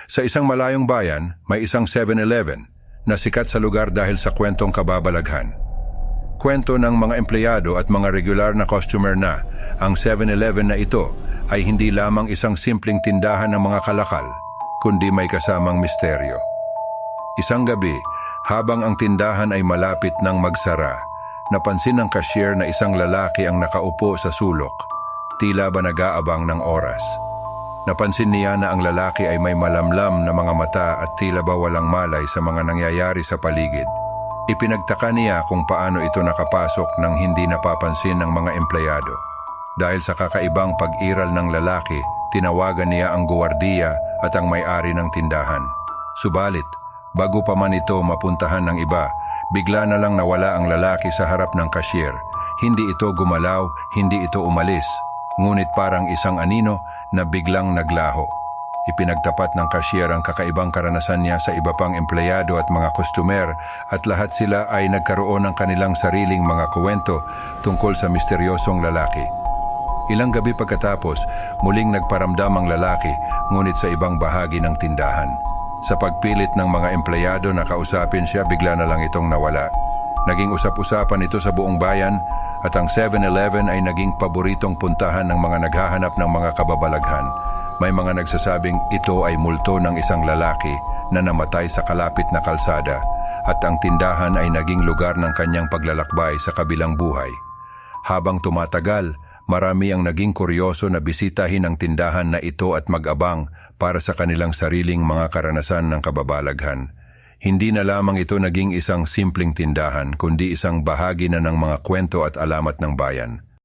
Sa isang malayong bayan, may isang 7-Eleven na sikat sa lugar dahil sa kwentong kababalaghan. Kwento ng mga empleyado at mga regular na customer na ang 7-Eleven na ito ay hindi lamang isang simpleng tindahan ng mga kalakal, kundi may kasamang misteryo. Isang gabi, habang ang tindahan ay malapit ng magsara, napansin ng cashier na isang lalaki ang nakaupo sa sulok, tila ba nag-aabang ng oras. Napansin niya na ang lalaki ay may malamlam na mga mata at tila ba walang malay sa mga nangyayari sa paligid. Ipinagtaka niya kung paano ito nakapasok nang hindi napapansin ng mga empleyado. Dahil sa kakaibang pag-iral ng lalaki, tinawagan niya ang guwardiya at ang may-ari ng tindahan. Subalit, bago pa man ito mapuntahan ng iba, bigla na lang nawala ang lalaki sa harap ng cashier. Hindi ito gumalaw, hindi ito umalis, ngunit parang isang anino na biglang naglaho. Ipinagtapat ng cashier ang kakaibang karanasan niya sa iba pang empleyado at mga customer at lahat sila ay nagkaroon ng kanilang sariling mga kwento tungkol sa misteryosong lalaki. Ilang gabi pagkatapos, muling nagparamdam ang lalaki ngunit sa ibang bahagi ng tindahan. Sa pagpilit ng mga empleyado na kausapin siya, bigla na lang itong nawala. Naging usap-usapan ito sa buong bayan at ang 7-Eleven ay naging paboritong puntahan ng mga naghahanap ng mga kababalaghan. May mga nagsasabing ito ay multo ng isang lalaki na namatay sa kalapit na kalsada at ang tindahan ay naging lugar ng kanyang paglalakbay sa kabilang buhay. Habang tumatagal, marami ang naging kuryoso na bisitahin ang tindahan na ito at mag-abang para sa kanilang sariling mga karanasan ng kababalaghan. Hindi na lamang ito naging isang simpleng tindahan, kundi isang bahagi na ng mga kwento at alamat ng bayan.